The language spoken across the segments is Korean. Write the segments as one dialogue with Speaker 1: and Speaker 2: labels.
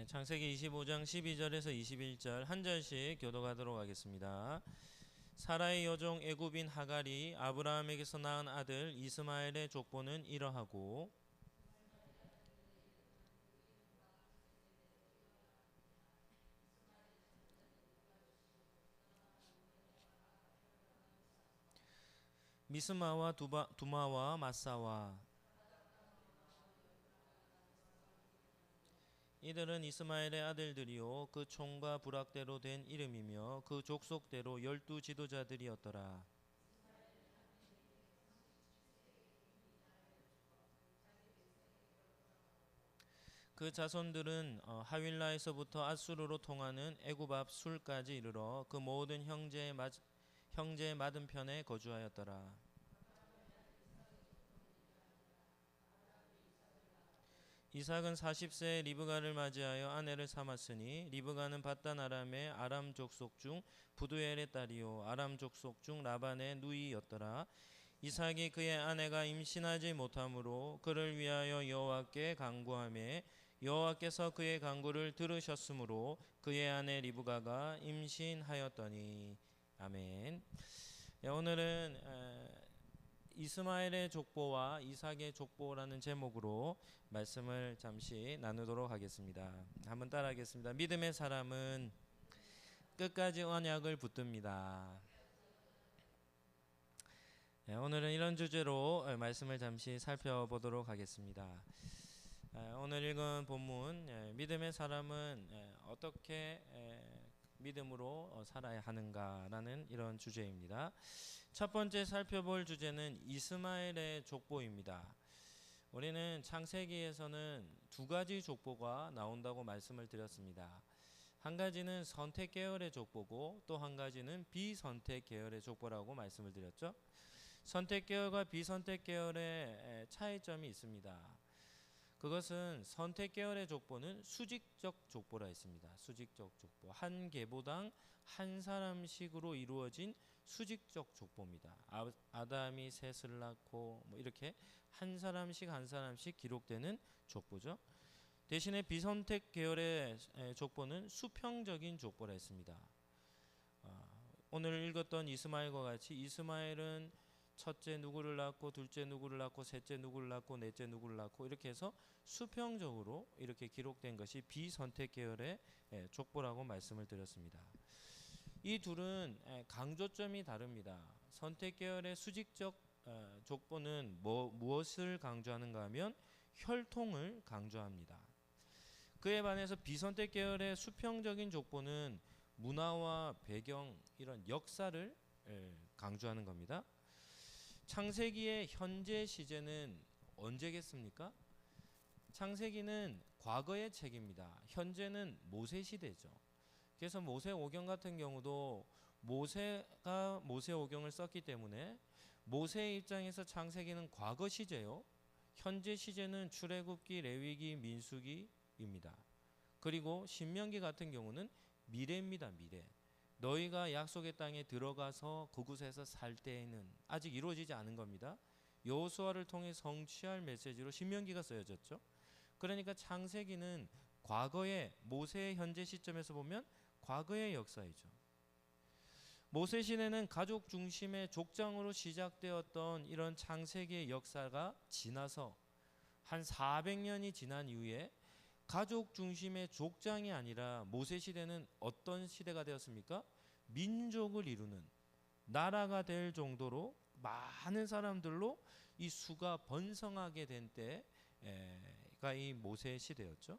Speaker 1: 창세기 25장 12절에서 21절 한 절씩 교독하도록 하겠습니다. 사라의 여종 애굽인 하갈이 아브라함에게서 낳은 아들 이스마엘의 족보는 이러하고, 미스마와 두마와 마사와. 이들은 이스마엘의 아들들이요 그 총과 부락대로 된 이름이며 그 족속대로 12 지도자들이었더라. 그 자손들은 하윌라에서부터 앗수르로 통하는 애굽 앞 술까지 이르러 그 모든 형제의 맞은편에 거주하였더라. 이삭은 40세에 리브가를 맞이하여 아내를 삼았으니 리브가는 밧단 아람의 아람 족속 중 부두엘의 딸이요 아람 족속 중 라반의 누이였더라. 이삭이 그의 아내가 임신하지 못하므로 그를 위하여 여호와께 간구하며 여호와께서 그의 간구를 들으셨으므로 그의 아내 리브가가 임신하였더니. 아멘. 오늘은 이스마엘의 족보와 이삭의 족보라는 제목으로 말씀을 잠시 나누도록 하겠습니다. 한번 따라하겠습니다. 믿음의 사람은 끝까지 언약을 붙듭니다. 오늘은 이런 주제로 말씀을 잠시 살펴보도록 하겠습니다. 오늘 읽은 본문, 믿음의 사람은 어떻게 믿음으로 살아야 하는가라는 이런 주제입니다. 첫 번째 살펴볼 주제는 이스마엘의 족보입니다. 우리는 창세기에서는 두 가지 족보가 나온다고 말씀을 드렸습니다. 한 가지는 선택 계열의 족보고 또 한 가지는 비선택 계열의 족보라고 말씀을 드렸죠. 선택 계열과 비선택 계열의 차이점이 있습니다. 그것은 선택 계열의 족보는 수직적 족보라 했습니다. 수직적 족보. 한 계보당 한 사람씩으로 이루어진 수직적 족보입니다. 아담이 셋을 낳고 이렇게 한 사람씩 기록되는 족보죠. 대신에 비선택 계열의 족보는 수평적인 족보라 했습니다. 오늘 읽었던 이스마엘과 같이 이스마엘은 첫째 누구를 낳고 둘째 누구를 낳고 셋째 누구를 낳고 넷째 누구를 낳고 이렇게 해서 수평적으로 이렇게 기록된 것이 비선택 계열의 족보라고 말씀을 드렸습니다. 이 둘은 강조점이 다릅니다. 선택 계열의 수직적 족보는 무엇을 강조하는가 하면 혈통을 강조합니다. 그에 반해서 비선택 계열의 수평적인 족보는 문화와 배경, 이런 역사를 강조하는 겁니다. 창세기의 현재 시제는 언제겠습니까? 창세기는 과거의 책입니다. 현재는 모세 시대죠. 그래서 모세오경 같은 경우도 모세가 모세오경을 썼기 때문에 모세의 입장에서 창세기는 과거 시제요. 현재 시제는 출애굽기, 레위기, 민수기입니다. 그리고 신명기 같은 경우는 미래입니다. 미래. 너희가 약속의 땅에 들어가서 그곳에서 살 때에는 아직 이루어지지 않은 겁니다. 여호수아를 통해 성취할 메시지로 신명기가 쓰여졌죠. 그러니까 창세기는 과거의 모세의 현재 시점에서 보면 과거의 역사이죠. 모세 시대는 가족 중심의 족장으로 시작되었던 이런 창세기의 역사가 지나서 한 400년이 지난 이후에 가족 중심의 족장이 아니라 모세 시대는 어떤 시대가 되었습니까? 민족을 이루는 나라가 될 정도로 많은 사람들로 이 수가 번성하게 된 때가 이 모세 시대였죠.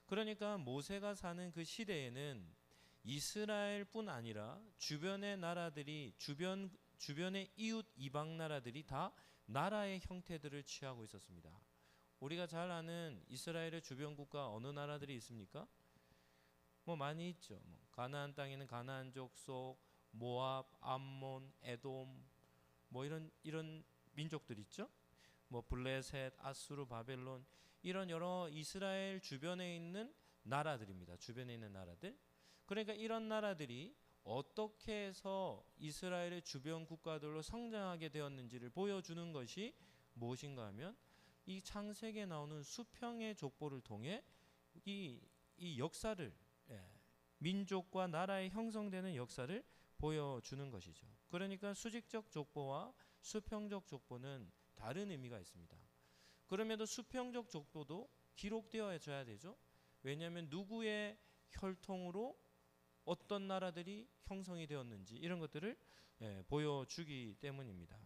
Speaker 1: 그러니까 모세가 사는 그 시대에는 이스라엘뿐 아니라 주변의 나라들이 주변의 이웃 이방 나라들이 다 나라의 형태들을 취하고 있었습니다. 우리가 잘 아는 이스라엘의 주변 국가 어느 나라들이 있습니까? 많이 있죠. 가나안 땅에는 가나안 족속, 모압, 암몬, 에돔, 이런 민족들 있죠. 블레셋, 아수르, 바벨론, 이런 여러 이스라엘 주변에 있는 나라들입니다. 주변에 있는 나라들. 그러니까 이런 나라들이 어떻게 해서 이스라엘의 주변 국가들로 성장하게 되었는지를 보여주는 것이 무엇인가 하면 이 창세기에 나오는 수평의 족보를 통해 이 이 역사를 민족과 나라의 형성되는 역사를 보여주는 것이죠. 그러니까 수직적 족보와 수평적 족보는 다른 의미가 있습니다. 그럼에도 수평적 족보도 기록되어져야 되죠. 왜냐하면 누구의 혈통으로 어떤 나라들이 형성이 되었는지 이런 것들을 보여주기 때문입니다.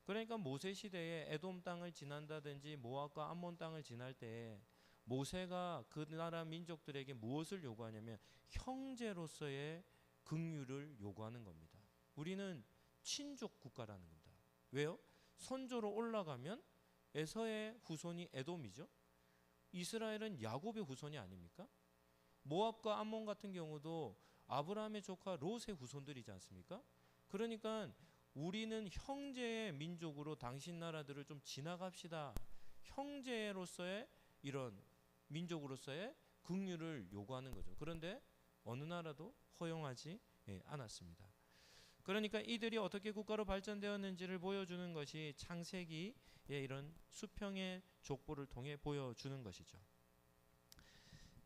Speaker 1: 그러니까 모세 시대에 에돔 땅을 지난다든지 모압과 암몬 땅을 지날 때 모세가 그 나라 민족들에게 무엇을 요구하냐면 형제로서의 긍휼을 요구하는 겁니다. 우리는 친족 국가라는 겁니다. 왜요? 선조로 올라가면 에서의 후손이 에돔이죠. 이스라엘은 야곱의 후손이 아닙니까? 모압과 암몬 같은 경우도 아브라함의 조카 롯의 후손들이지 않습니까? 그러니까 우리는 형제의 민족으로 당신 나라들을 좀 지나갑시다. 형제로서의 이런 민족으로서의 긍휼을 요구하는 거죠. 그런데 어느 나라도 허용하지 않았습니다. 그러니까 이들이 어떻게 국가로 발전되었는지를 보여주는 것이 창세기의 이런 수평의 족보를 통해 보여주는 것이죠.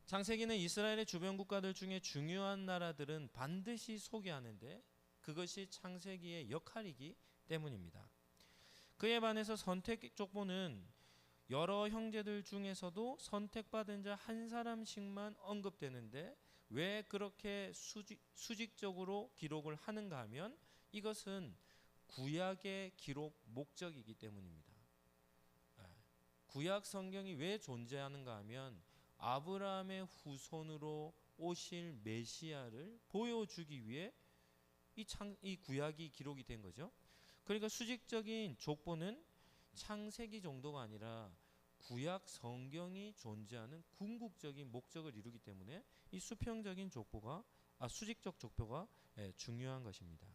Speaker 1: 창세기는 이스라엘의 주변 국가들 중에 중요한 나라들은 반드시 소개하는데 그것이 창세기의 역할이기 때문입니다. 그에 반해서 선택 족보는 여러 형제들 중에서도 선택받은 자 한 사람씩만 언급되는데 왜 그렇게 수직적으로 기록을 하는가 하면 이것은 구약의 기록 목적이기 때문입니다. 구약 성경이 왜 존재하는가 하면 아브라함의 후손으로 오실 메시아를 보여주기 위해 이 구약이 기록이 된 거죠. 그러니까 수직적인 족보는 창세기 정도가 아니라 구약 성경이 존재하는 궁극적인 목적을 이루기 때문에 이 수평적인 족보가 수직적 족보가 중요한 것입니다.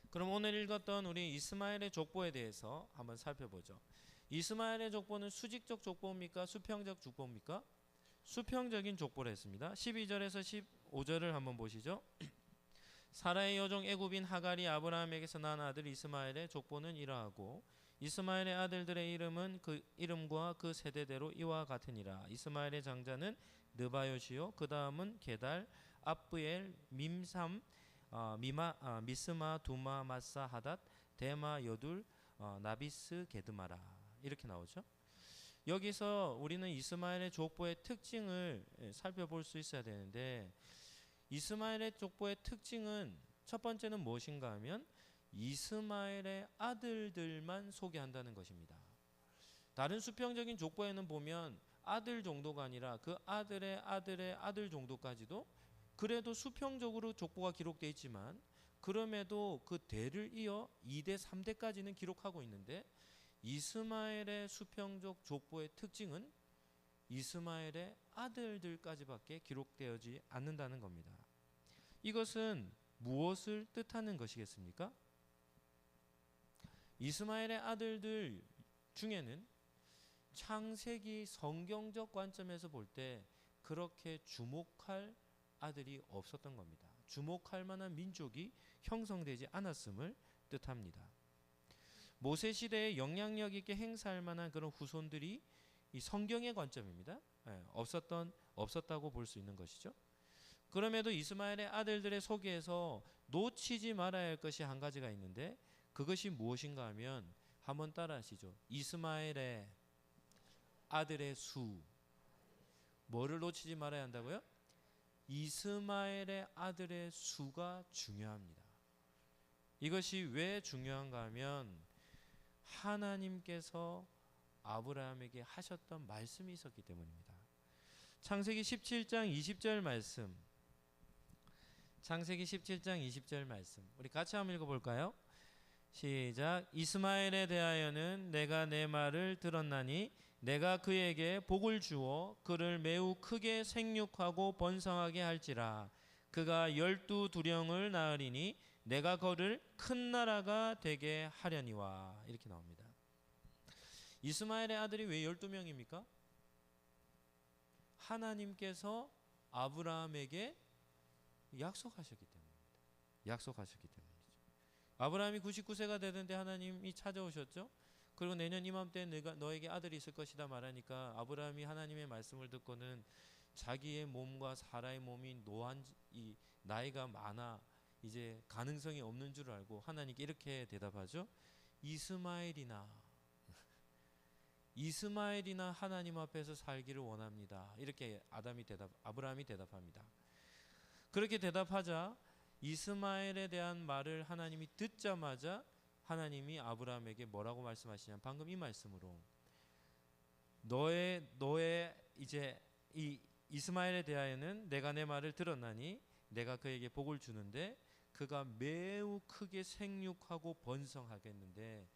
Speaker 1: 그럼 오늘 읽었던 우리 이스마엘의 족보에 대해서 한번 살펴보죠. 이스마엘의 족보는 수직적 족보입니까? 수평적 족보입니까? 수평적인 족보를 했습니다. 12절에서 15절을 한번 보시죠. 사라의 여종 애굽인 하갈이 아브라함에게서 낳은 아들 이스마엘의 족보는 이러하고 이스마엘의 아들들의 이름은 그 이름과 그 세대대로 이와 같으니라. 이스마엘의 장자는 느바요시요 그 다음은 게달, 압브엘, 밈삼, 미스마, 두마, 마사, 하닷, 데마, 여둘, 나비스, 게드마라 이렇게 나오죠. 여기서 우리는 이스마엘의 족보의 특징을 살펴볼 수 있어야 되는데 이스마엘의 족보의 특징은 첫 번째는 무엇인가 하면 이스마엘의 아들들만 소개한다는 것입니다. 다른 수평적인 족보에는 보면 아들 정도가 아니라 그 아들의 아들의 아들 정도까지도 그래도 수평적으로 족보가 기록되어 있지만 그럼에도 그 대를 이어 2대 3대까지는 기록하고 있는데 이스마엘의 수평적 족보의 특징은 이스마엘의 아들들까지밖에 기록되어지 않는다는 겁니다. 이것은 무엇을 뜻하는 것이겠습니까? 이스마엘의 아들들 중에는 창세기 성경적 관점에서 볼 때 그렇게 주목할 아들이 없었던 겁니다. 주목할 만한 민족이 형성되지 않았음을 뜻합니다. 모세 시대에 영향력 있게 행사할 만한 그런 후손들이 이 성경의 관점입니다. 없었다고 볼 수 있는 것이죠. 그럼에도 이스마엘의 아들들의 소개에서 놓치지 말아야 할 것이 한 가지가 있는데 그것이 무엇인가 하면 한번 따라하시죠. 이스마엘의 아들의 수. 뭐를 놓치지 말아야 한다고요? 이스마엘의 아들의 수가 중요합니다. 이것이 왜 중요한가 하면 하나님께서 아브라함에게 하셨던 말씀이 있었기 때문입니다. 창세기 17장 20절 말씀. 창세기 17장 20절 말씀. 우리 같이 한번 읽어볼까요? 시작. 이스마엘에 대하여는 내가 내 말을 들었나니 내가 그에게 복을 주어 그를 매우 크게 생육하고 번성하게 할지라. 그가 12두령을 낳으리니 내가 그를 큰 나라가 되게 하려니와. 이렇게 나옵니다. 이스마엘의 아들이 왜 12명입니까? 하나님께서 아브라함에게 약속하셨기 때문입니다. 약속하셨기 때문이죠. 아브라함이 99세가 되는데 하나님이 찾아오셨죠. 그리고 내년 이맘때 내가 너에게 아들이 있을 것이다 말하니까 아브라함이 하나님의 말씀을 듣고는 자기의 몸과 사라의 몸이 노한 이 나이가 많아 이제 가능성이 없는 줄 알고 하나님께 이렇게 대답하죠. 이스마엘이나 하나님 앞에서 살기를 원합니다. 이렇게 아브라함이 대답합니다. 그렇게 대답하자 이스마엘에 대한 말을 하나님이 듣자마자 하나님이 아브라함에게 뭐라고 말씀하시냐면 방금 이 말씀으로 너의 이제 이 이스마엘에 대하여는 내가 내 말을 들었나니 내가 그에게 복을 주는데 그가 매우 크게 생육하고 번성하겠는데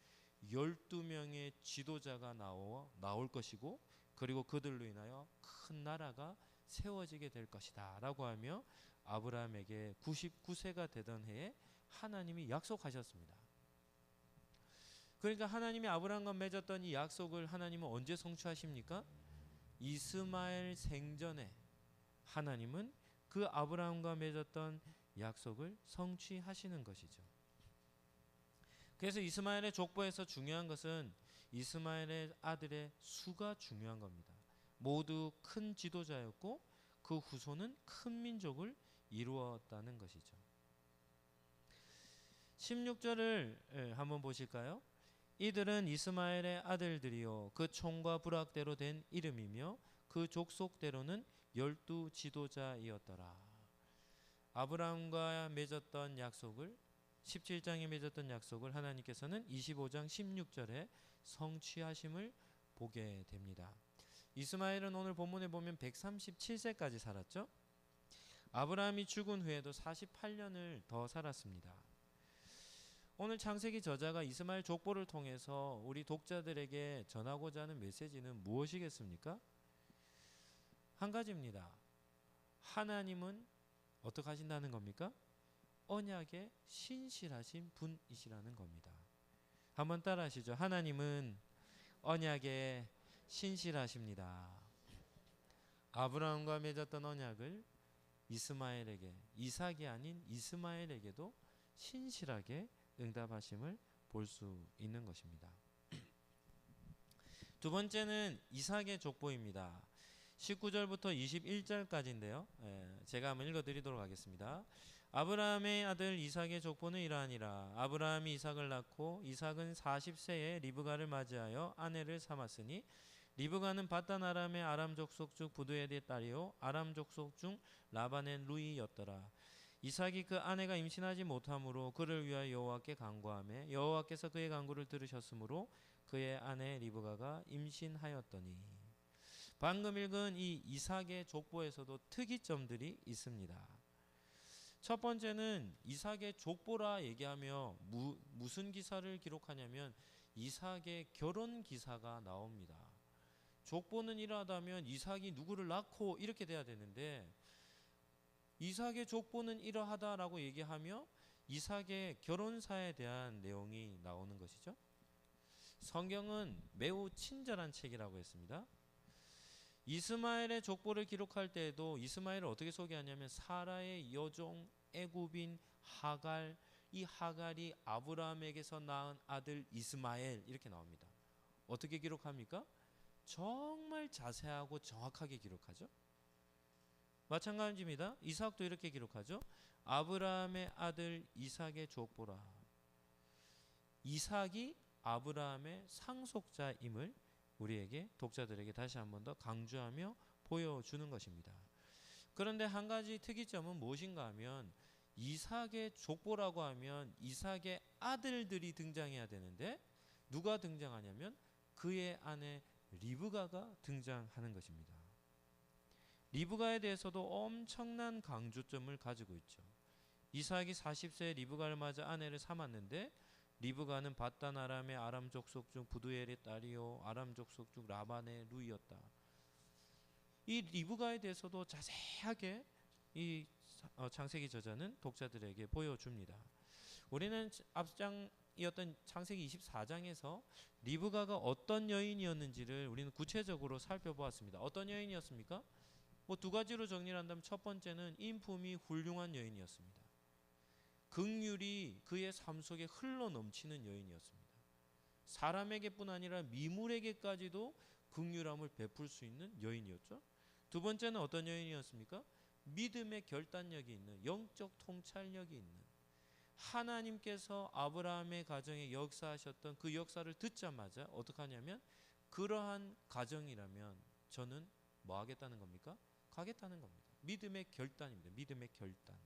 Speaker 1: 12명의 지도자가 나올 것이고 그리고 그들로 인하여 큰 나라가 세워지게 될 것이다 라고 하며 아브라함에게 99세가 되던 해에 하나님이 약속하셨습니다. 그러니까 하나님이 아브라함과 맺었던 이 약속을 하나님은 언제 성취하십니까? 이스마엘 생전에 하나님은 그 아브라함과 맺었던 약속을 성취하시는 것이죠. 그래서 이스마엘의 족보에서 중요한 것은 이스마엘의 아들의 수가 중요한 겁니다. 모두 큰 지도자였고 그 후손은 큰 민족을 이루었다는 것이죠. 16절을 한번 보실까요? 이들은 이스마엘의 아들들이요 그 총과 부락대로 된 이름이며 그 족속대로는 12 지도자이었더라. 아브라함과 맺었던 약속을 17장에 맺었던 약속을 하나님께서는 25장 16절에 성취하심을 보게 됩니다. 이스마엘은 오늘 본문에 보면 137세까지 살았죠. 아브라함이 죽은 후에도 48년을 더 살았습니다. 오늘 창세기 저자가 이스마엘 족보를 통해서 우리 독자들에게 전하고자 하는 메시지는 무엇이겠습니까? 한 가지입니다. 하나님은 어떻게 하신다는 겁니까? 언약에 신실하신 분이시라는 겁니다. 한번 따라 하시죠. 하나님은 언약에 신실하십니다. 아브라함과 맺었던 언약을 이스마엘에게, 이삭이 아닌 이스마엘에게도 신실하게 응답하심을 볼 수 있는 것입니다. 두 번째는 이삭의 족보입니다. 19절부터 21절까지인데요. 제가 한번 읽어드리도록 하겠습니다. 아브라함의 아들 이삭의 족보는 이러하니라. 아브라함이 이삭을 낳고 이삭은 40세에 리브가를 맞이하여 아내를 삼았으니 리브가는 바단 아람의 아람 족속 중 부두엘의 딸이요 아람 족속 중 라반의 루이였더라. 이삭이 그 아내가 임신하지 못하므로 그를 위하여 여호와께 간구하며 여호와께서 그의 간구를 들으셨으므로 그의 아내 리브가가 임신하였더니. 방금 읽은 이 이삭의 족보에서도 특이점들이 있습니다. 첫 번째는 이삭의 족보라 얘기하며 무슨 기사를 기록하냐면 이삭의 결혼 기사가 나옵니다. 족보는 이러하다면 이삭이 누구를 낳고 이렇게 돼야 되는데 이삭의 족보는 이러하다라고 얘기하며 이삭의 결혼사에 대한 내용이 나오는 것이죠. 성경은 매우 친절한 책이라고 했습니다. 이스마엘의 족보를 기록할 때에도 이스마엘을 어떻게 소개하냐면 사라의 여종 애굽인 하갈, 이 하갈이 아브라함에게서 낳은 아들 이스마엘 이렇게 나옵니다. 어떻게 기록합니까? 정말 자세하고 정확하게 기록하죠. 마찬가지입니다. 이삭도 이렇게 기록하죠. 아브라함의 아들 이삭의 족보라. 이삭이 아브라함의 상속자임을 우리에게 독자들에게 다시 한 번 더 강조하며 보여주는 것입니다. 그런데 한 가지 특이점은 무엇인가 하면 이삭의 족보라고 하면 이삭의 아들들이 등장해야 되는데 누가 등장하냐면 그의 아내 리브가가 등장하는 것입니다. 리브가에 대해서도 엄청난 강조점을 가지고 있죠. 이삭이 40세에 리브가를 맞아 아내를 삼았는데 리브가는 바단 아람의 아람 족속 중 부두엘의 딸이요 아람 족속 중 라반의 루이였다. 이 리브가에 대해서도 자세하게 이 창세기 저자는 독자들에게 보여줍니다. 우리는 앞장이었던 창세기 24장에서 리브가가 어떤 여인이었는지를 우리는 구체적으로 살펴보았습니다. 어떤 여인이었습니까? 두 가지로 정리를 한다면 첫 번째는 인품이 훌륭한 여인이었습니다. 긍휼이 그의 삶 속에 흘러 넘치는 여인이었습니다. 사람에게뿐 아니라 미물에게까지도 긍휼함을 베풀 수 있는 여인이었죠. 두 번째는 어떤 여인이었습니까? 믿음의 결단력이 있는, 영적 통찰력이 있는, 하나님께서 아브라함의 가정에 역사하셨던 그 역사를 듣자마자 어떻게 하냐면, 그러한 가정이라면 저는 뭐 하겠다는 겁니까? 가겠다는 겁니다. 믿음의 결단입니다. 믿음의 결단.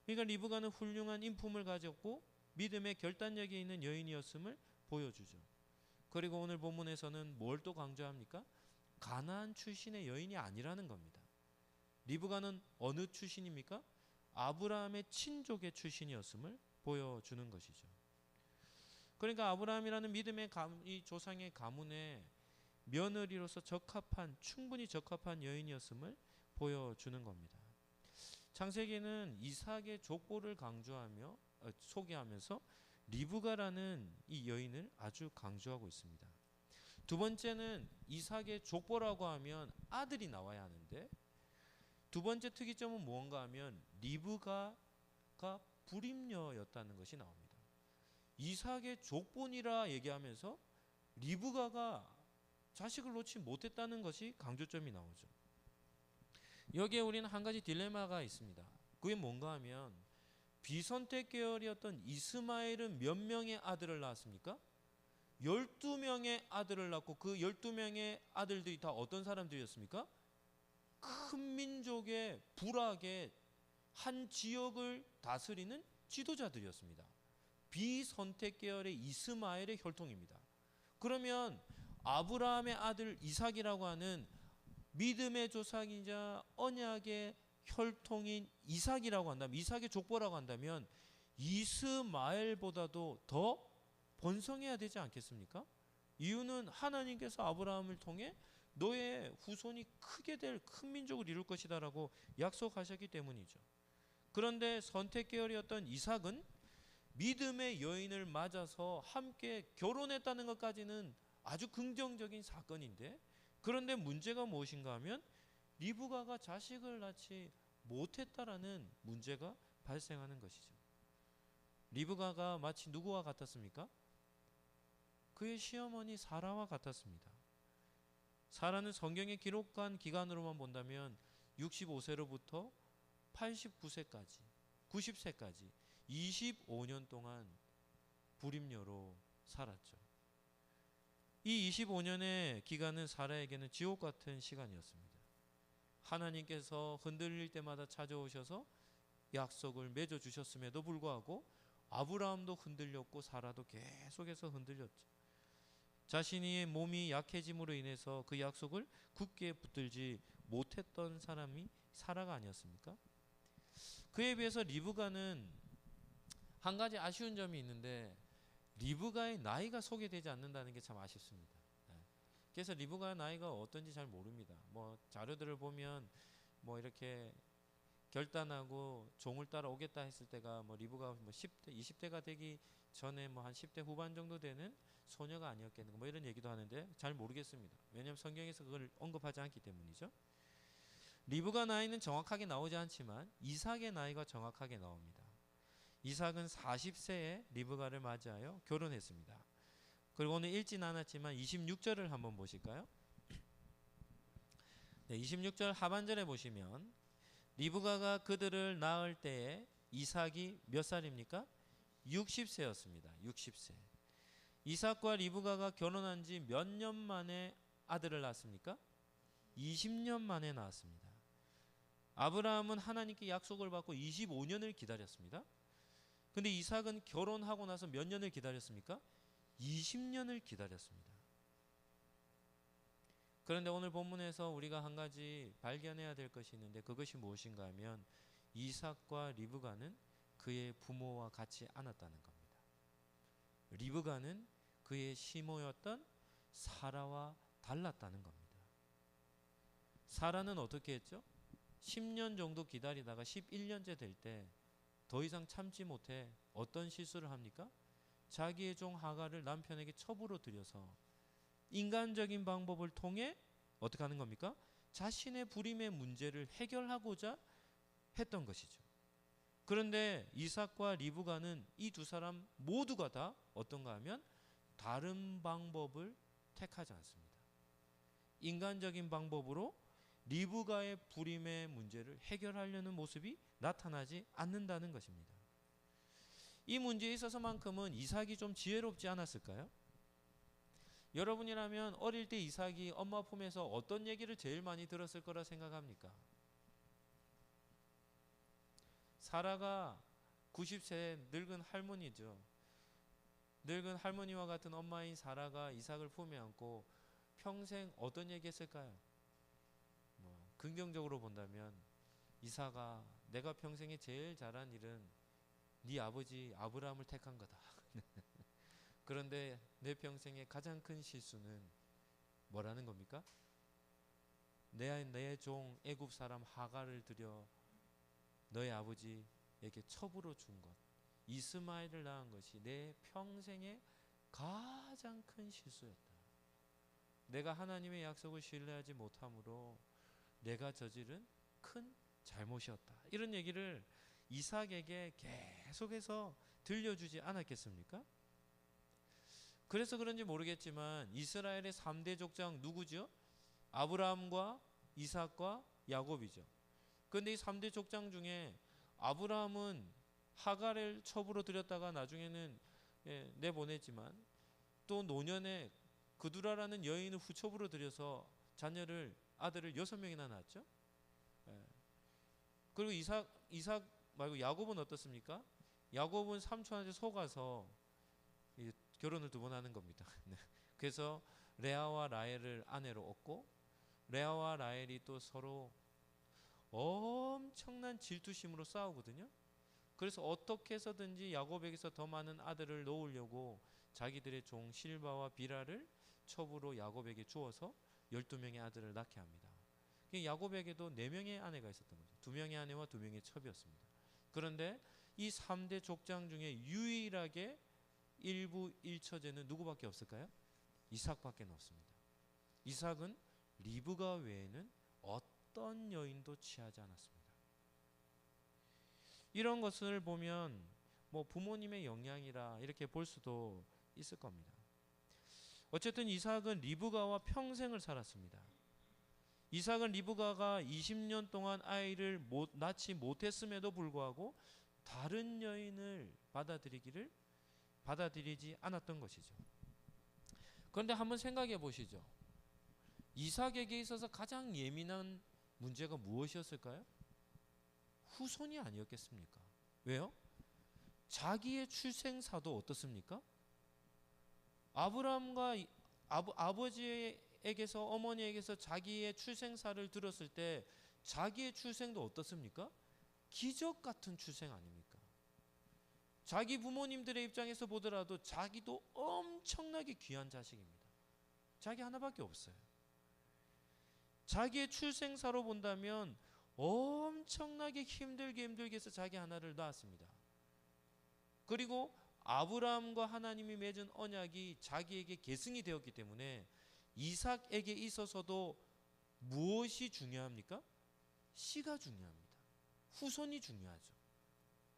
Speaker 1: 그러니까 리브가는 훌륭한 인품을 가졌고 믿음의 결단력이 있는 여인이었음을 보여주죠. 그리고 오늘 본문에서는 뭘 또 강조합니까? 가나안 출신의 여인이 아니라는 겁니다. 리브가는 어느 출신입니까? 아브라함의 친족의 출신이었음을 보여주는 것이죠. 그러니까 아브라함이라는 믿음의 이 조상의 가문에 며느리로서 충분히 적합한 여인이었음을 보여주는 겁니다. 창세기는 이삭의 족보를 강조하며 소개하면서 리브가라는 이 여인을 아주 강조하고 있습니다. 두 번째는 이삭의 족보라고 하면 아들이 나와야 하는데, 두 번째 특이점은 무언가 하면 리브가가 불임녀였다는 것이 나옵니다. 이삭의 족본이라 얘기하면서 리브가가 자식을 놓지 못했다는 것이 강조점이 나오죠. 여기에 우리는 한 가지 딜레마가 있습니다. 그게 뭔가 하면 비선택 계열이었던 이스마엘은 몇 명의 아들을 낳았습니까? 12명의 아들을 낳고 그 12명의 아들들이 다 어떤 사람들이었습니까? 큰 민족의 부락의 한 지역을 다스리는 지도자들이었습니다. 비선택 계열의 이스마엘의 혈통입니다. 그러면 아브라함의 아들 이삭이라고 하는 믿음의 조상이자 언약의 혈통인 이삭이라고 한다면, 이삭의 족보라고 한다면 이스마엘보다도 더 번성해야 되지 않겠습니까? 이유는 하나님께서 아브라함을 통해 너의 후손이 크게 될 큰 민족을 이룰 것이다 라고 약속하셨기 때문이죠. 그런데 선택 계열이었던 이삭은 믿음의 여인을 맞아서 함께 결혼했다는 것까지는 아주 긍정적인 사건인데, 그런데 문제가 무엇인가 하면 리브가가 자식을 낳지 못했다라는 문제가 발생하는 것이죠. 리브가가 마치 누구와 같았습니까? 그의 시어머니 사라와 같았습니다. 사라는 성경에 기록한 기간으로만 본다면 65세로부터 89세까지 90세까지 25년 동안 불임녀로 살았죠. 이 25년의 기간은 사라에게는 지옥 같은 시간이었습니다. 하나님께서 흔들릴 때마다 찾아오셔서 약속을 맺어주셨음에도 불구하고 아브라함도 흔들렸고 사라도 계속해서 흔들렸죠. 자신의 몸이 약해짐으로 인해서 그 약속을 굳게 붙들지 못했던 사람이 사라가 아니었습니까? 그에 비해서 리브가는 한 가지 아쉬운 점이 있는데, 리브가의 나이가 소개되지 않는다는 게 참 아쉽습니다. 그래서 리브가의 나이가 어떤지 잘 모릅니다. 뭐 자료들을 보면 뭐 이렇게 결단하고 종을 따라 오겠다 했을 때가 뭐 리브가 뭐 10대, 20대가 되기 전에 뭐 한 10대 후반 정도 되는 소녀가 아니었겠는가 뭐 이런 얘기도 하는데 잘 모르겠습니다. 왜냐하면 성경에서 그걸 언급하지 않기 때문이죠. 리브가 나이는 정확하게 나오지 않지만 이삭의 나이가 정확하게 나옵니다. 이삭은 40세에 리브가를 맞이하여 결혼했습니다. 그리고 오늘 읽진 않았지만 26절을 한번 보실까요? 네, 26절 하반절에 보시면 리브가가 그들을 낳을 때에 이삭이 몇 살입니까? 60세였습니다. 60세. 이삭과 리브가가 결혼한 지 몇 년 만에 아들을 낳았습니까? 20년 만에 낳았습니다. 아브라함은 하나님께 약속을 받고 25년을 기다렸습니다. 근데 이삭은 결혼하고 나서 몇 년을 기다렸습니까? 20년을 기다렸습니다. 그런데 오늘 본문에서 우리가 한 가지 발견해야 될 것이 있는데, 그것이 무엇인가 하면 이삭과 리브가는 그의 부모와 같지 않았다는 겁니다. 리브가는 그의 시모였던 사라와 달랐다는 겁니다. 사라는 어떻게 했죠? 10년 정도 기다리다가 11년째 될 때 더 이상 참지 못해 어떤 실수를 합니까? 자기의 종 하갈을 남편에게 첩으로 들여서 인간적인 방법을 통해 어떻게 하는 겁니까? 자신의 불임의 문제를 해결하고자 했던 것이죠. 그런데 이삭과 리브가는 이 두 사람 모두가 다 어떤가 하면 다른 방법을 택하지 않습니다. 인간적인 방법으로 리브가의 불임의 문제를 해결하려는 모습이 나타나지 않는다는 것입니다. 이 문제에 있어서만큼은 이삭이 좀 지혜롭지 않았을까요? 여러분이라면 어릴 때 이삭이 엄마 품에서 어떤 얘기를 제일 많이 들었을 거라 생각합니까? 사라가 90세 늙은 할머니죠. 늙은 할머니와 같은 엄마인 사라가 이삭을 품에 안고 평생 어떤 얘기 했을까요? 긍정적으로 본다면 이삭아, 내가 평생에 제일 잘한 일은 네 아버지 아브라함을 택한 거다. 그런데 내 평생에 가장 큰 실수는 뭐라는 겁니까? 내 종 애굽 사람 하갈을 들여 너의 아버지에게 첩으로 준 것, 이스마엘을 낳은 것이 내 평생의 가장 큰 실수였다. 내가 하나님의 약속을 신뢰하지 못함으로 내가 저지른 큰 잘못이었다. 이런 얘기를 이삭에게 계속해서 들려주지 않았겠습니까? 그래서 그런지 모르겠지만 이스라엘의 3대 족장 누구죠? 아브라함과 이삭과 야곱이죠. 그런데 이 3대 족장 중에 아브라함은 하갈을 첩으로 들였다가 나중에는 내보냈지만 또 노년에 그두라라는 여인을 후첩으로 들여서 아들을 6명이나 낳았죠. 그리고 이삭 말고 야곱은 어떻습니까? 야곱은 삼촌한테 속아서 결혼을 2번 하는 겁니다. 그래서 레아와 라헬을 아내로 얻고 레아와 라헬이 또 서로 엄청난 질투심으로 싸우거든요. 그래서 어떻게 해서든지 야곱에게서 더 많은 아들을 놓으려고 자기들의 종 실바와 비라를 첩으로 야곱에게 주어서 12명의 아들을 낳게 합니다. 야곱에게도 4명의 아내가 있었던 거죠. 2명의 아내와 2명의 첩이었습니다. 그런데 이 3대 족장 중에 유일하게 일부 일처제는 누구밖에 없을까요? 이삭밖에 없습니다. 이삭은 리브가 외에는 어떤 여인도 취하지 않았습니다. 이런 것을 보면 부모님의 영향이라 이렇게 볼 수도 있을 겁니다. 어쨌든 이삭은 리브가와 평생을 살았습니다. 이삭은 리브가가 20년 동안 아이를 낳지 못했음에도 불구하고 다른 여인을 받아들이지 않았던 것이죠. 그런데 한번 생각해 보시죠. 이삭에게 있어서 가장 예민한 문제가 무엇이었을까요? 후손이 아니었겠습니까? 왜요? 자기의 출생사도 어떻습니까? 아브라함과 아버지에게서 어머니에게서 자기의 출생사를 들었을 때 자기의 출생도 어떻습니까? 기적 같은 출생 아닙니까? 자기 부모님들의 입장에서 보더라도 자기도 엄청나게 귀한 자식입니다. 자기 하나밖에 없어요. 자기의 출생사로 본다면 엄청나게 힘들게 해서 자기 하나를 낳았습니다. 그리고 아브라함과 하나님이 맺은 언약이 자기에게 계승이 되었기 때문에 이삭에게 있어서도 무엇이 중요합니까? 씨가 중요합니다. 후손이 중요하죠.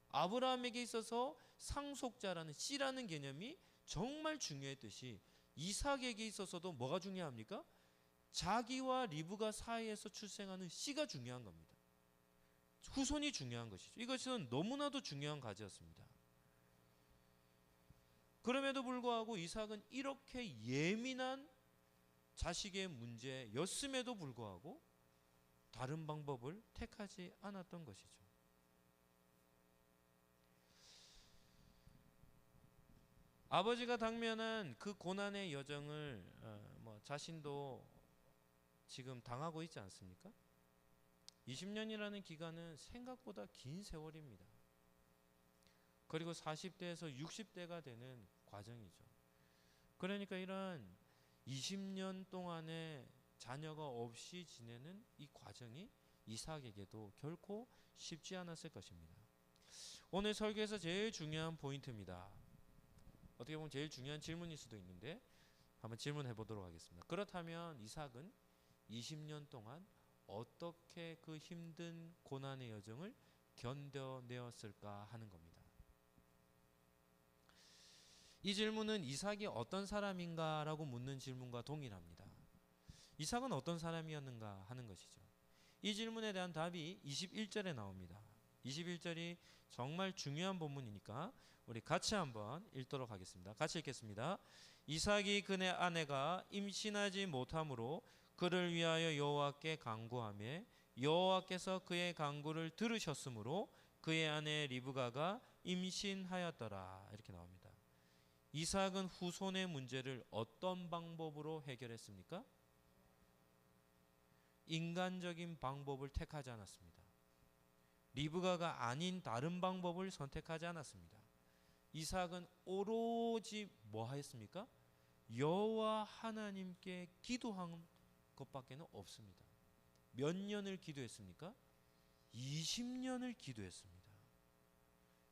Speaker 1: 아브라함에게 있어서 상속자라는 씨라는 개념이 정말 중요했듯이 이삭에게 있어서도 뭐가 중요합니까? 자기와 리브가 사이에서 출생하는 씨가 중요한 겁니다. 후손이 중요한 것이죠. 이것은 너무나도 중요한 과제였습니다. 그럼에도 불구하고 이삭은 이렇게 예민한 자식의 문제였음에도 불구하고 다른 방법을 택하지 않았던 것이죠. 아버지가 당면한 그 고난의 여정을 자신도 지금 당하고 있지 않습니까? 20년이라는 기간은 생각보다 긴 세월입니다. 그리고 40대에서 60대가 되는 과정이죠. 그러니까 이런 20년 동안의 자녀가 없이 지내는 이 과정이 이삭에게도 결코 쉽지 않았을 것입니다. 오늘 설교에서 제일 중요한 포인트입니다. 어떻게 보면 제일 중요한 질문일 수도 있는데 한번 질문해 보도록 하겠습니다. 그렇다면 이삭은 20년 동안 어떻게 그 힘든 고난의 여정을 견뎌내었을까 하는 겁니다. 이 질문은 이삭이 어떤 사람인가라고 묻는 질문과 동일합니다. 이삭은 어떤 사람이었는가 하는 것이죠. 이 질문에 대한 답이 21절에 나옵니다. 21절이 정말 중요한 본문이니까 우리 같이 한번 읽도록 하겠습니다. 같이 읽겠습니다. 이삭이 그의 아내가 임신하지 못함으로 그를 위하여 여호와께 간구하며 여호와께서 그의 간구를 들으셨으므로 그의 아내 리브가가 임신하였더라. 이렇게 나옵니다. 이삭은 후손의 문제를 어떤 방법으로 해결했습니까? 인간적인 방법을 택하지 않았습니다. 리브가가 아닌 다른 방법을 선택하지 않았습니다. 이삭은 오로지 뭐 하였습니까? 여호와 하나님께 기도한 것밖에는 없습니다. 몇 년을 기도했습니까? 20년을 기도했습니다.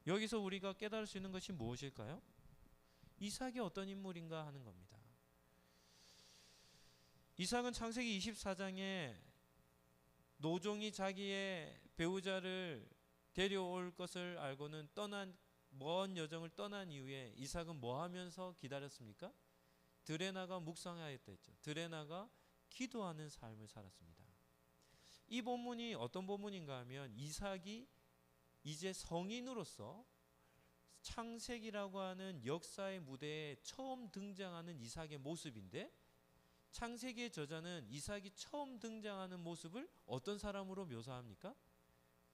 Speaker 1: 여기서 우리가 깨달을 수 있는 것이 무엇일까요? 이삭이 어떤 인물인가 하는 겁니다. 이삭은 창세기 24장에 노종이 자기의 배우자를 데려올 것을 알고는 먼 여정을 떠난 이후에 이삭은 뭐 하면서 기다렸습니까? 들에 나가 묵상하였다 했죠. 들에 나가 기도하는 삶을 살았습니다. 이 본문이 어떤 본문인가 하면 이삭이 이제 성인으로서 창세기라고 하는 역사의 무대에 처음 등장하는 이삭의 모습인데, 창세기의 저자는 이삭이 처음 등장하는 모습을 어떤 사람으로 묘사합니까?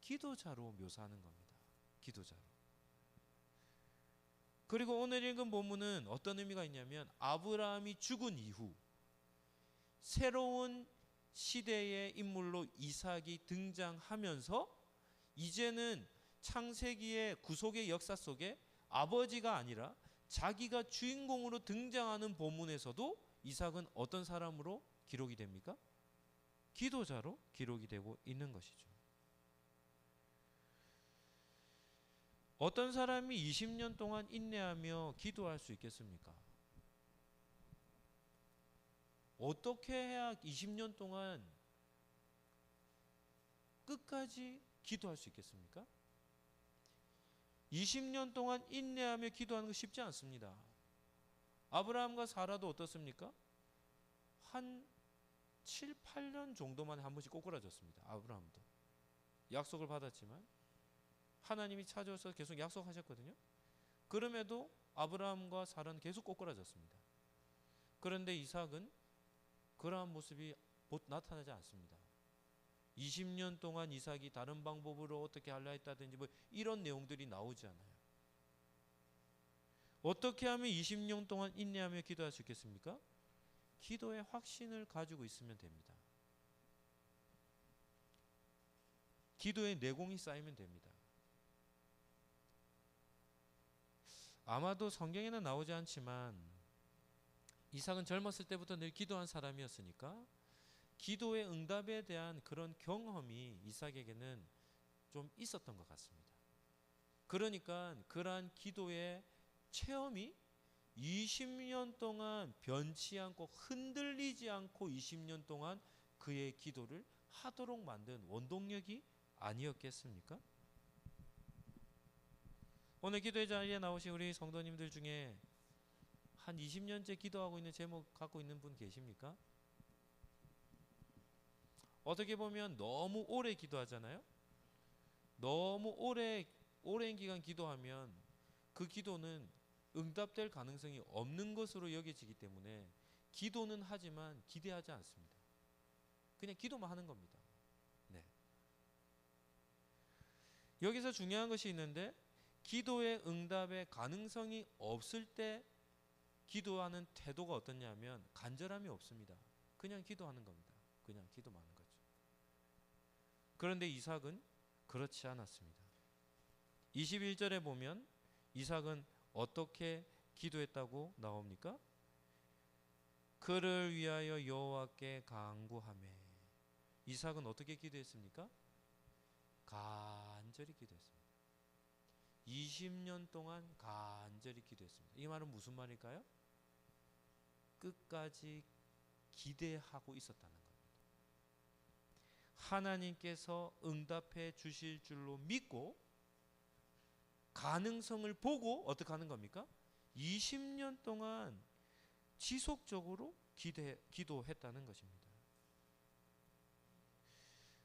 Speaker 1: 기도자로 묘사하는 겁니다. 기도자로. 그리고 오늘 읽은 본문은 어떤 의미가 있냐면, 아브라함이 죽은 이후 새로운 시대의 인물로 이삭이 등장하면서 이제는 창세기의 구속의 역사 속에 아버지가 아니라 자기가 주인공으로 등장하는 본문에서도 이삭은 어떤 사람으로 기록이 됩니까? 기도자로 기록이 되고 있는 것이죠. 어떤 사람이 20년 동안 인내하며 기도할 수 있겠습니까? 어떻게 해야 20년 동안 끝까지 기도할 수 있겠습니까? 20년 동안 인내하며 기도하는 거 쉽지 않습니다. 아브라함과 사라도 어떻습니까? 한 7, 8년 정도만에 한 번씩 꼬꾸라졌습니다. 아브라함도. 약속을 받았지만 하나님이 찾아오셔서 계속 약속하셨거든요. 그럼에도 아브라함과 사라는 계속 꼬꾸라졌습니다. 그런데 이삭은 그러한 모습이 나타나지 않습니다. 20년 동안 이삭이 다른 방법으로 어떻게 하려 했다든지 뭐 이런 내용들이 나오지 않아요. 어떻게 하면 20년 동안 인내하며 기도할 수 있겠습니까? 기도의 확신을 가지고 있으면 됩니다. 기도의 내공이 쌓이면 됩니다. 아마도 성경에는 나오지 않지만 이삭은 젊었을 때부터 늘 기도한 사람이었으니까 기도의 응답에 대한 그런 경험이 이삭에게는 좀 있었던 것 같습니다. 그러니까 그러한 기도의 체험이 20년 동안 변치 않고 흔들리지 않고 20년 동안 그의 기도를 하도록 만든 원동력이 아니었겠습니까? 오늘 기도의 자리에 나오신 우리 성도님들 중에 한 20년째 기도하고 있는 제목 갖고 있는 분 계십니까? 어떻게 보면 너무 오래 기도하잖아요. 너무 오랜 기간 기도하면 그 기도는 응답될 가능성이 없는 것으로 여겨지기 때문에 기도는 하지만 기대하지 않습니다. 그냥 기도만 하는 겁니다. 네. 여기서 중요한 것이 있는데, 기도의 응답의 가능성이 없을 때 기도하는 태도가 어떠냐면 간절함이 없습니다. 그냥 기도하는 겁니다. 그냥 기도만 하는 거죠. 그런데 이삭은 그렇지 않았습니다. 21절에 보면 이삭은 어떻게 기도했다고 나옵니까? 그를 위하여 여호와께 간구하매. 이삭은 어떻게 기도했습니까? 간절히 기도했습니다. 20년 동안 간절히 기도했습니다. 이 말은 무슨 말일까요? 끝까지 기대하고 있었다는 겁니다. 하나님께서 응답해 주실 줄로 믿고 가능성을 보고 어떻게 하는 겁니까? 20년 동안 지속적으로 기도했다는 것입니다.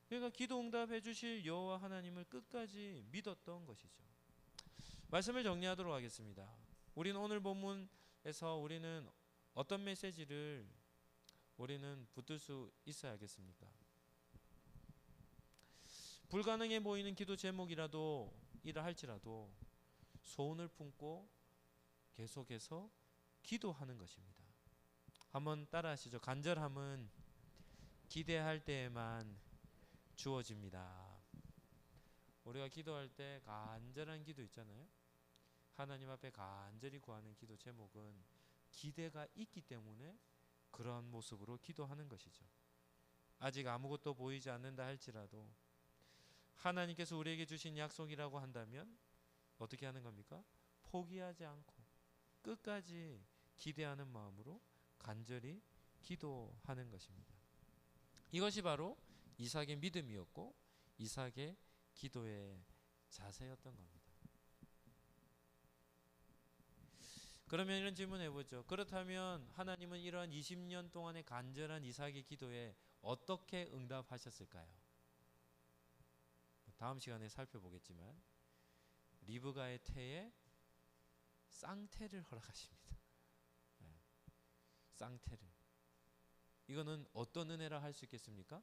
Speaker 1: 그러니까 기도 응답해 주실 여호와 하나님을 끝까지 믿었던 것이죠. 말씀을 정리하도록 하겠습니다. 우리는 오늘 본문에서 우리는 어떤 메시지를 우리는 붙들 수 있어야겠습니까? 불가능해 보이는 기도 제목이라도 이라 할지라도 소원을 품고 계속해서 기도하는 것입니다. 한번 따라하시죠. 간절함은 기대할 때에만 주어집니다. 우리가 기도할 때 간절한 기도 있잖아요. 하나님 앞에 간절히 구하는 기도 제목은 기대가 있기 때문에 그런 모습으로 기도하는 것이죠. 아직 아무것도 보이지 않는다 할지라도 하나님께서 우리에게 주신 약속이라고 한다면 어떻게 하는 겁니까? 포기하지 않고 끝까지 기대하는 마음으로 간절히 기도하는 것입니다. 이것이 바로 이삭의 믿음이었고 이삭의 기도의 자세였던 겁니다. 그러면 이런 질문 해보죠. 그렇다면 하나님은 이러한 20년 동안의 간절한 이삭의 기도에 어떻게 응답하셨을까요? 다음 시간에 살펴보겠지만 리브가의 태에 쌍태를 허락하십니다. 쌍태를. 이거는 어떤 은혜라 할 수 있겠습니까?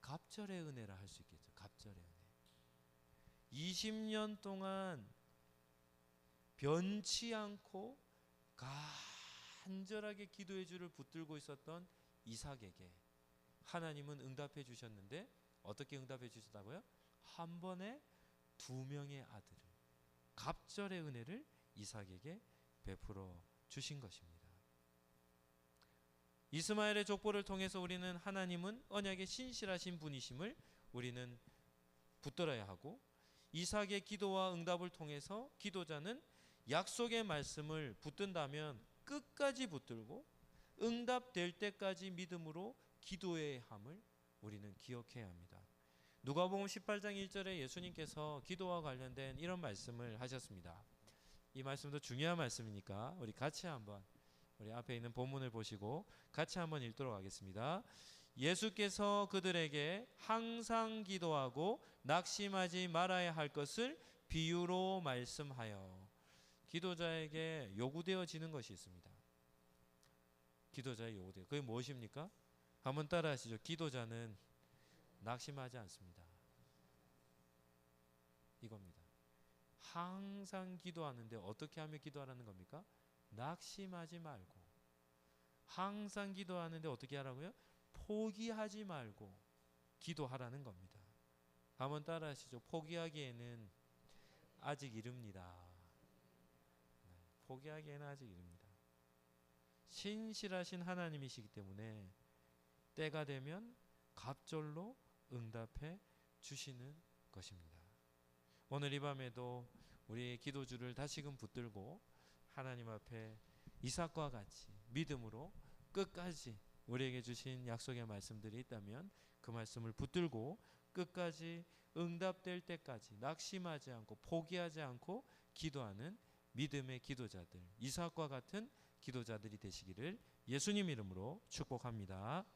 Speaker 1: 갑절의 은혜라 할 수 있겠죠. 갑절의 은혜. 20년 동안 변치 않고 간절하게 기도의 줄을 붙들고 있었던 이삭에게 하나님은 응답해 주셨는데 어떻게 응답해 주셨다고요? 한 번에 2명의 아들을, 갑절의 은혜를 이삭에게 베풀어 주신 것입니다. 이스마엘의 족보를 통해서 우리는 하나님은 언약의 신실하신 분이심을 우리는 붙들어야 하고, 이삭의 기도와 응답을 통해서 기도자는 약속의 말씀을 붙든다면 끝까지 붙들고 응답될 때까지 믿음으로 기도해야 함을 우리는 기억해야 합니다. 누가복음 18장 1절에 예수님께서 기도와 관련된 이런 말씀을 하셨습니다. 이 말씀도 중요한 말씀이니까 우리 같이 한번 우리 앞에 있는 본문을 보시고 같이 한번 읽도록 하겠습니다. 예수께서 그들에게 항상 기도하고 낙심하지 말아야 할 것을 비유로 말씀하여. 기도자에게 요구되어지는 것이 있습니다. 기도자의 요구되어. 그게 무엇입니까? 한번 따라하시죠. 기도자는 낙심하지 않습니다. 이겁니다. 항상 기도하는데 어떻게 하며 기도하라는 겁니까? 낙심하지 말고. 항상 기도하는데 어떻게 하라고요? 포기하지 말고 기도하라는 겁니다. 한번 따라하시죠. 포기하기에는 아직 이릅니다. 포기하기에는 아직 이릅니다. 신실하신 하나님이시기 때문에 때가 되면 갑절로 응답해 주시는 것입니다. 오늘 이 밤에도 우리의 기도줄을 다시금 붙들고 하나님 앞에 이삭과 같이 믿음으로 끝까지 우리에게 주신 약속의 말씀들이 있다면 그 말씀을 붙들고 끝까지 응답될 때까지 낙심하지 않고 포기하지 않고 기도하는 믿음의 기도자들, 이삭과 같은 기도자들이 되시기를 예수님 이름으로 축복합니다.